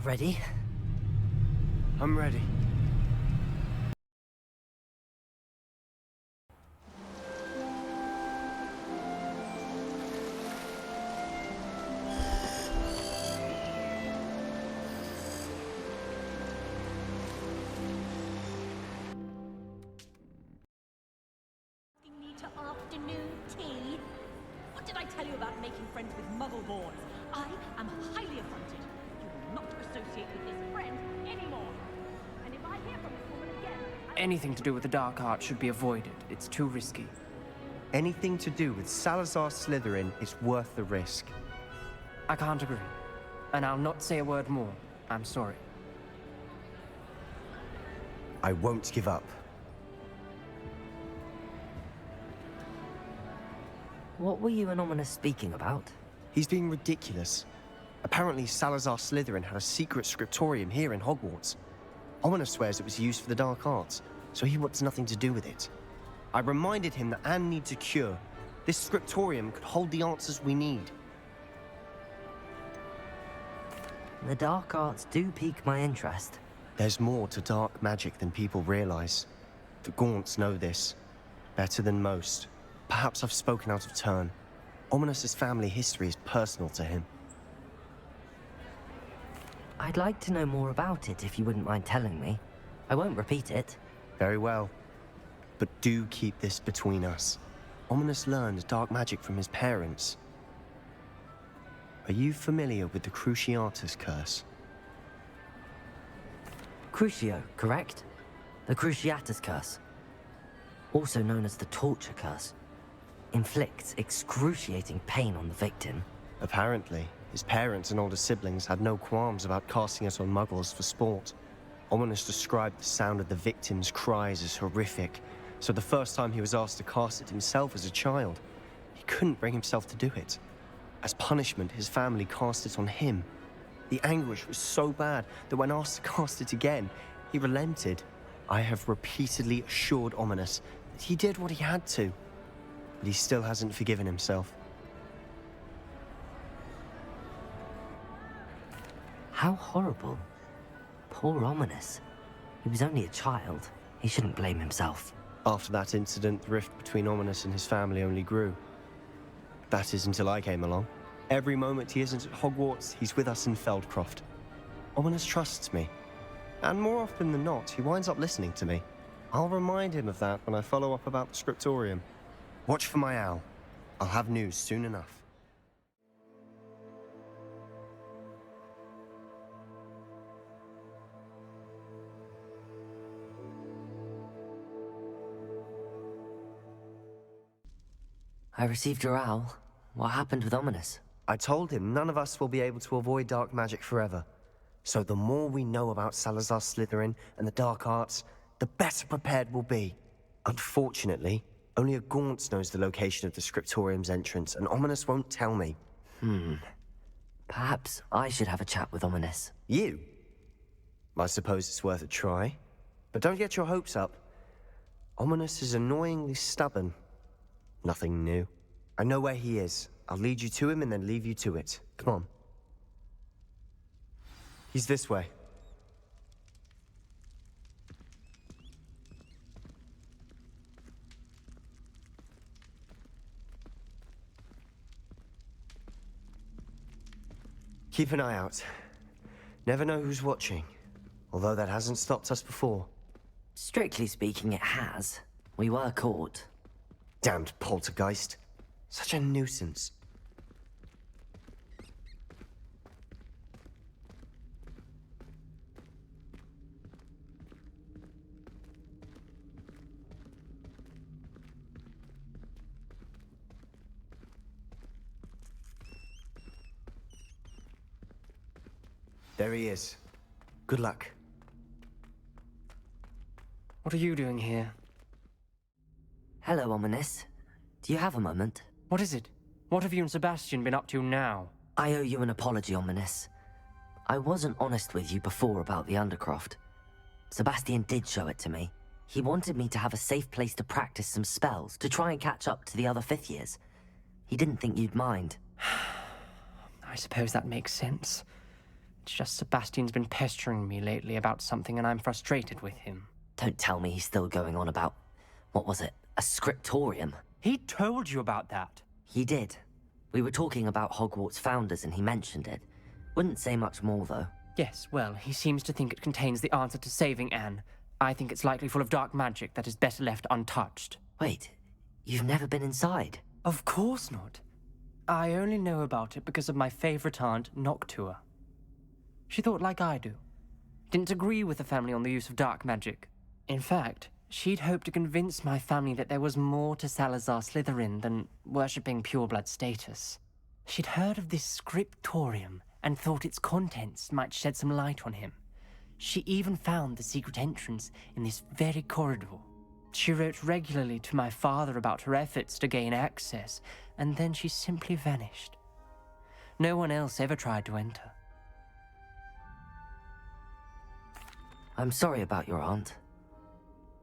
Ready? I'm ready. Me to afternoon tea? What did I tell you about making friends with Muggleborns? I am highly affronted. You will not associate with this friend anymore. And if I hear from this woman again, Anything to do with the dark arts should be avoided. It's too risky. Anything to do with Salazar Slytherin is worth the risk. I can't agree. And I'll not say a word more. I'm sorry. I won't give up. What were you and Ominous speaking about? He's being ridiculous. Apparently, Salazar Slytherin had a secret scriptorium here in Hogwarts. Ominous swears it was used for the dark arts, so he wants nothing to do with it. I reminded him that Anne needs a cure. This scriptorium could hold the answers we need. The dark arts do pique my interest. There's more to dark magic than people realize. The Gaunts know this better than most. Perhaps I've spoken out of turn. Ominous's family history is personal to him. I'd like to know more about it if you wouldn't mind telling me. I won't repeat it. Very well. But do keep this between us. Ominous learned dark magic from his parents. Are you familiar with the Cruciatus curse? Crucio, correct? The Cruciatus curse. Also known as the torture curse. Inflicts excruciating pain on the victim. Apparently, his parents and older siblings had no qualms about casting it on Muggles for sport. Ominous described the sound of the victim's cries as horrific, so the first time he was asked to cast it himself as a child, he couldn't bring himself to do it. As punishment, his family cast it on him. The anguish was so bad that when asked to cast it again, he relented. I have repeatedly assured Ominous that he did what he had to, but he still hasn't forgiven himself. How horrible. Poor Ominous. He was only a child. He shouldn't blame himself. After that incident, the rift between Ominous and his family only grew. That is until I came along. Every moment he isn't at Hogwarts, he's with us in Feldcroft. Ominous trusts me. And more often than not, he winds up listening to me. I'll remind him of that when I follow up about the scriptorium. Watch for my owl. I'll have news soon enough. I received your owl. What happened with Ominous? I told him none of us will be able to avoid dark magic forever. So the more we know about Salazar Slytherin and the dark arts, the better prepared we'll be. Unfortunately, only a Gaunt knows the location of the scriptorium's entrance, and Ominous won't tell me. Perhaps I should have a chat with Ominous. You? I suppose it's worth a try. But don't get your hopes up. Ominous is annoyingly stubborn. Nothing new. I know where he is. I'll lead you to him and then leave you to it. Come on. He's this way. Keep an eye out. Never know who's watching. Although that hasn't stopped us before. Strictly speaking, it has. We were caught. Damned poltergeist. Such a nuisance. There he is. Good luck. What are you doing here? Hello, Ominous. Do you have a moment? What is it? What have you and Sebastian been up to now? I owe you an apology, Ominous. I wasn't honest with you before about the Undercroft. Sebastian did show it to me. He wanted me to have a safe place to practice some spells, to try and catch up to the other fifth years. He didn't think you'd mind. I suppose that makes sense. It's just Sebastian's been pestering me lately about something and I'm frustrated with him. Don't tell me he's still going on about, what was it, a scriptorium? He told you about that. He did. We were talking about Hogwarts founders and he mentioned it. Wouldn't say much more, though. Yes, well, he seems to think it contains the answer to saving Anne. I think it's likely full of dark magic that is better left untouched. Wait, you've never been inside? Of course not. I only know about it because of my favorite aunt, Noctua. She thought like I do. Didn't agree with the family on the use of dark magic. In fact, she'd hoped to convince my family that there was more to Salazar Slytherin than worshipping pureblood status. She'd heard of this scriptorium and thought its contents might shed some light on him. She even found the secret entrance in this very corridor. She wrote regularly to my father about her efforts to gain access, and then she simply vanished. No one else ever tried to enter. I'm sorry about your aunt.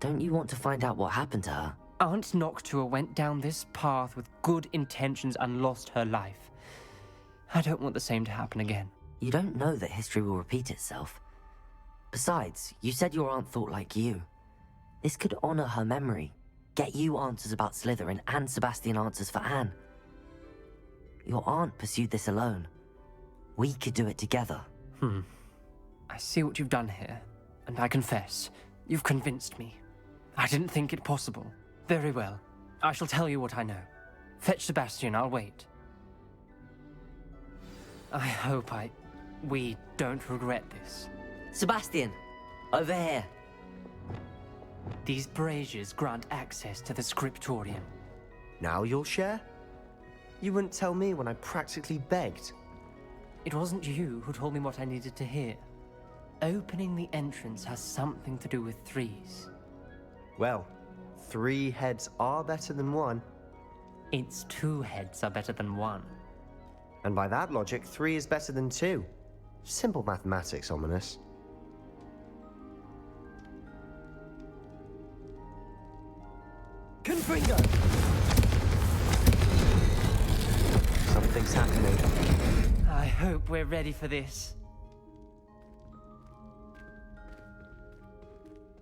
Don't you want to find out what happened to her? Aunt Noctua went down this path with good intentions and lost her life. I don't want the same to happen again. You don't know that history will repeat itself. Besides, you said your aunt thought like you. This could honor her memory, get you answers about Slytherin and Sebastian answers for Anne. Your aunt pursued this alone. We could do it together. I see what you've done here, and I confess, you've convinced me. I didn't think it possible. Very well. I shall tell you what I know. Fetch Sebastian, I'll wait. I hope we don't regret this. Sebastian! Over here! These braziers grant access to the scriptorium. Now you'll share? You wouldn't tell me when I practically begged. It wasn't you who told me what I needed to hear. Opening the entrance has something to do with threes. Well, 3 heads are better than 1. Its 2 heads are better than 1. And by that logic, 3 is better than 2. Simple mathematics, Ominous. Confringo! Something's happening. I hope we're ready for this.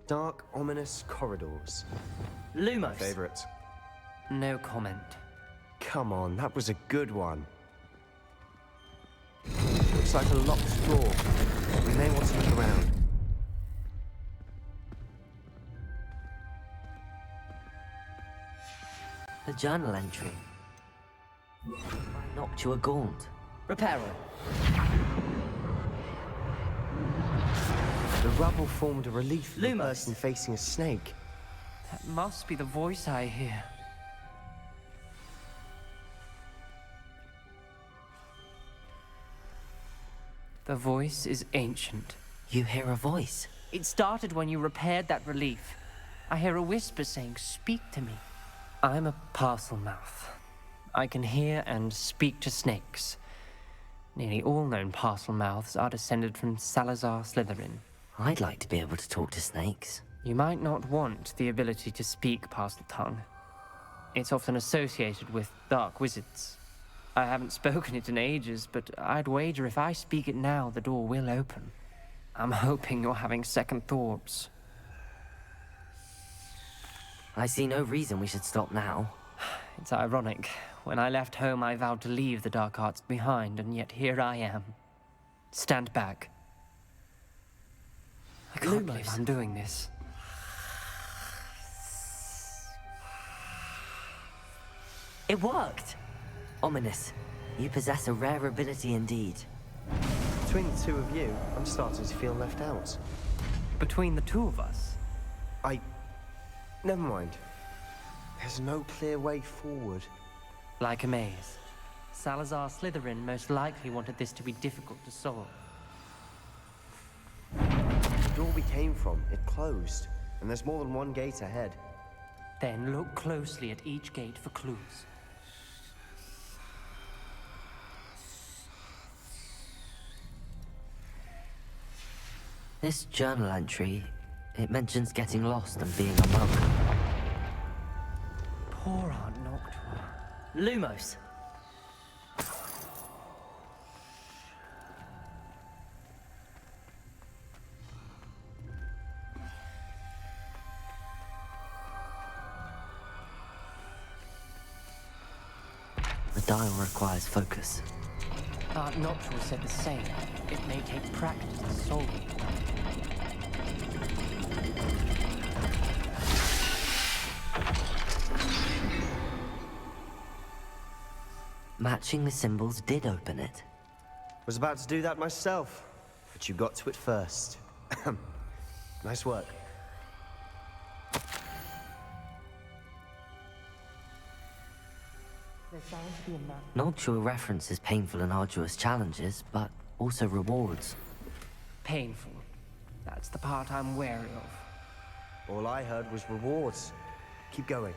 Dark, ominous corridors. Lumos! Favorite. No comment. Come on, that was a good one. Looks like a locked door. We may want to look around. A journal entry. By Noctua Gaunt. Reparo. The rubble formed a relief of a Lumos. person facing a snake. That must be the voice I hear. The voice is ancient. You hear a voice. It started when you repaired that relief. I hear a whisper saying, "Speak to me." I'm a parcel mouth. I can hear and speak to snakes. Nearly all known parcel mouths are descended from Salazar Slytherin. I'd like to be able to talk to snakes. You might not want the ability to speak parcel tongue. It's often associated with dark wizards. I haven't spoken it in ages, but I'd wager if I speak it now, the door will open. I'm hoping you're having second thoughts. I see no reason we should stop now. It's ironic. When I left home, I vowed to leave the dark arts behind, and yet here I am. Stand back. I can't believe I'm doing this. It worked! Ominous, you possess a rare ability indeed. Between the 2 of you, I'm starting to feel left out. Between the 2 of us, Never mind. There's no clear way forward. like a maze. Salazar Slytherin most likely wanted this to be difficult to solve. The door we came from, it closed. And there's more than 1 gate ahead. Then look closely at each gate for clues. This journal entry, it mentions getting lost and being a monk. Poor Aunt Noctua. Lumos! The dial requires focus. Noctua said the same. It may take practice to solve it. Matching the symbols did open it. Was about to do that myself, but you got to it first. Nice work. Noctua references painful and arduous challenges, but also rewards. Painful. That's the part I'm wary of. All I heard was rewards. Keep going.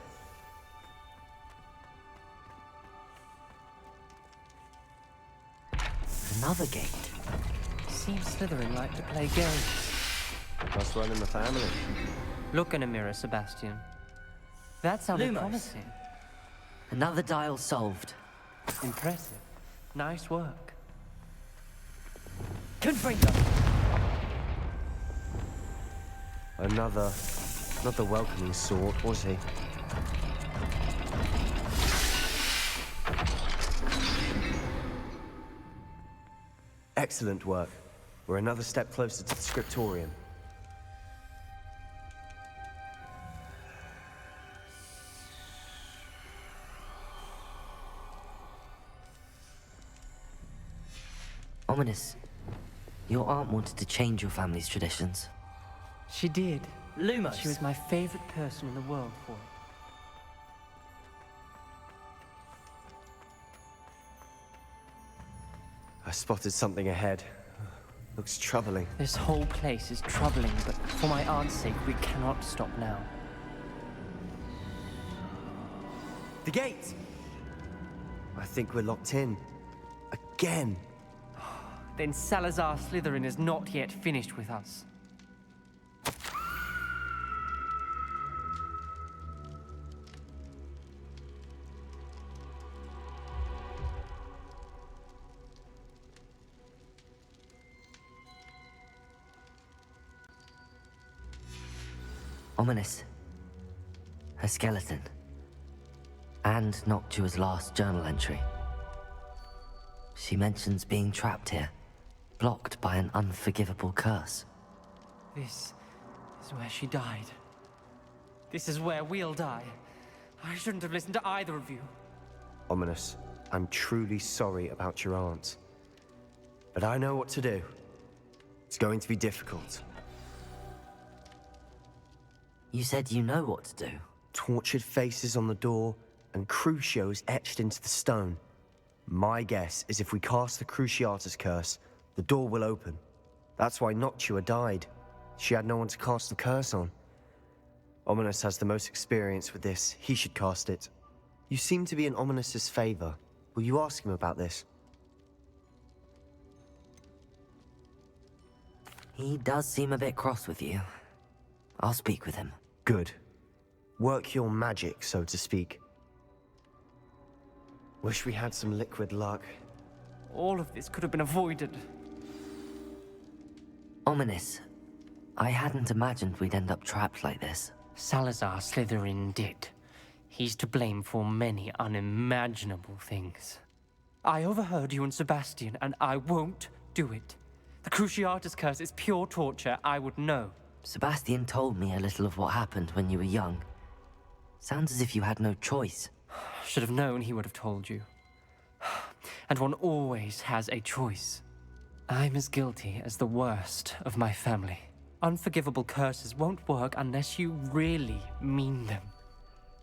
Another gate. Seems Slytherin like to play games. Must run in the family. Look in a mirror, Sebastian. That sounded Lumos. promising. Another dial solved. Impressive. Nice work. Confringo! Another... not the welcoming sort, was he? Excellent work. We're another step closer to the scriptorium. Ominous. Your aunt wanted to change your family's traditions. She did. Lumos! She was my favorite person in the world for it. I spotted something ahead. Looks troubling. This whole place is troubling, but for my aunt's sake, we cannot stop now. The gate! I think we're locked in. Again. Then Salazar Slytherin is not yet finished with us. Ominous. Her skeleton. And Noctua's last journal entry. She mentions being trapped here, blocked by an unforgivable curse. This is where she died. This is where we'll die. I shouldn't have listened to either of you. Ominous, I'm truly sorry about your aunt. But I know what to do. It's going to be difficult. You said you know what to do. Tortured faces on the door, and Crucios etched into the stone. My guess is if we cast the Cruciatus curse, the door will open. That's why Noctua died. She had no one to cast the curse on. Ominous has the most experience with this. He should cast it. You seem to be in Ominous's favor. Will you ask him about this? He does seem a bit cross with you. I'll speak with him. Good. Work your magic, so to speak. Wish we had some liquid luck. All of this could have been avoided. Ominous. I hadn't imagined we'd end up trapped like this. Salazar Slytherin did. He's to blame for many unimaginable things. I overheard you and Sebastian, and I won't do it. The Cruciatus curse is pure torture, I would know. Sebastian told me a little of what happened when you were young. Sounds as if you had no choice. Should have known he would have told you. And one always has a choice. I'm as guilty as the worst of my family. Unforgivable curses won't work unless you really mean them.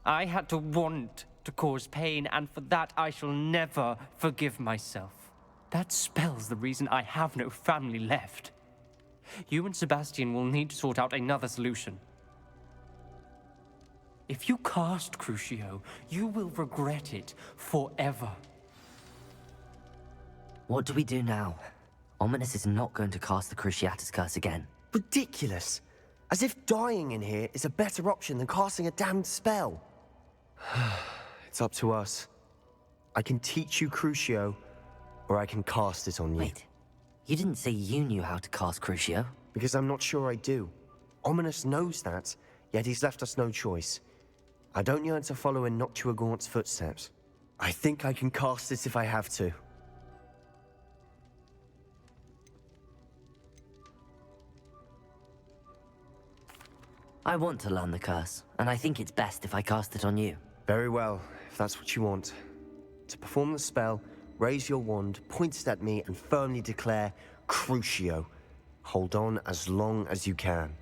I had to want to cause pain, and for that I shall never forgive myself. That spells the reason I have no family left. You and Sebastian will need to sort out another solution. If you cast Crucio, you will regret it forever. What do we do now? Ominous is not going to cast the Cruciatus curse again. Ridiculous! As if dying in here is a better option than casting a damned spell. It's up to us. I can teach you Crucio, or I can cast it on you. Wait, you didn't say you knew how to cast Crucio? Because I'm not sure I do. Ominous knows that, yet he's left us no choice. I don't yearn to follow in Noctua Gaunt's footsteps. I think I can cast it if I have to. I want to learn the curse, and I think it's best if I cast it on you. Very well, if that's what you want. To perform the spell, raise your wand, point it at me, and firmly declare, Crucio. Hold on as long as you can.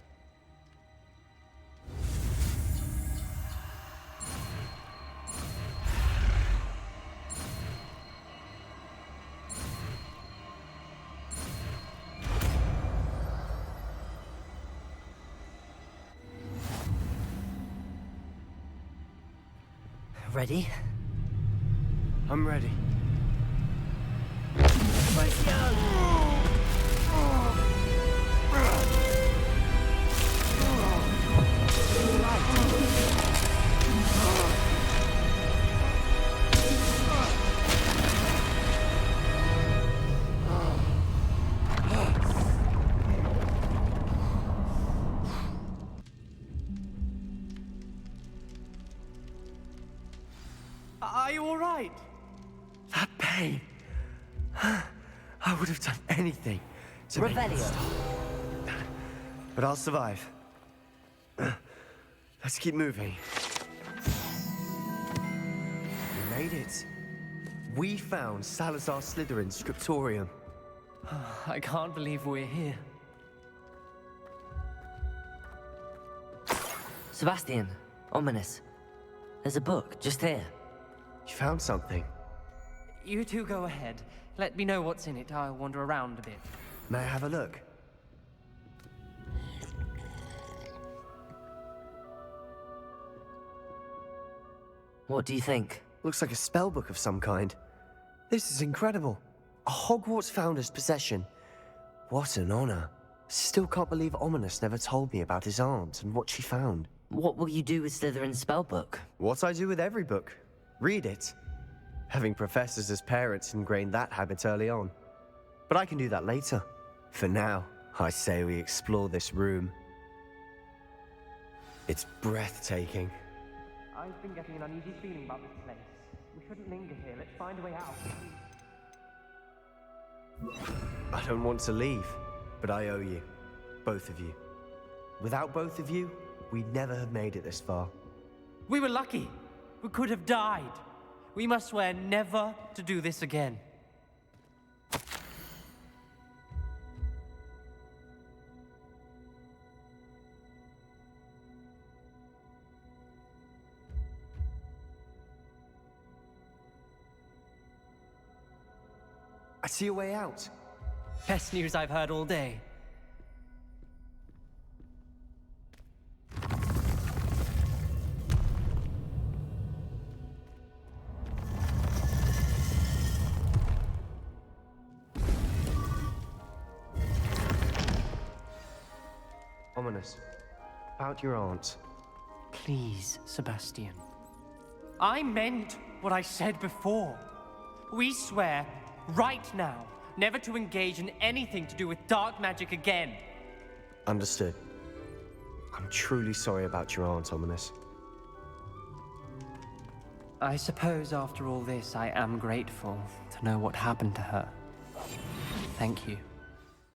Ready? I'm ready. Are you all right? That pain. I would have done anything to make it Revelio. stop. But I'll survive. Let's keep moving. We made it. We found Salazar Slytherin's scriptorium. I can't believe we're here. Sebastian, ominous. There's a book just here. You found something. You two go ahead. Let me know what's in it. I'll wander around a bit. May I have a look? What do you think? Looks like a spellbook of some kind. This is incredible. A Hogwarts founder's possession. What an honor. Still can't believe Ominous never told me about his aunt and what she found. What will you do with Slytherin's spellbook? What I do with every book. Read it. Having professors as parents ingrained that habit early on. But I can do that later. For now, I say we explore this room. It's breathtaking. I've been getting an uneasy feeling about this place. We shouldn't linger here. Let's find a way out. I don't want to leave, but I owe you. Both of you. Without both of you, we'd never have made it this far. We were lucky. We could have died. We must swear never to do this again. I see a way out. Best news I've heard all day. Ominous. About your aunt. Please, Sebastian. I meant what I said before. We swear, right now, never to engage in anything to do with dark magic again. Understood. I'm truly sorry about your aunt, Ominous. I suppose after all this, I am grateful to know what happened to her. Thank you.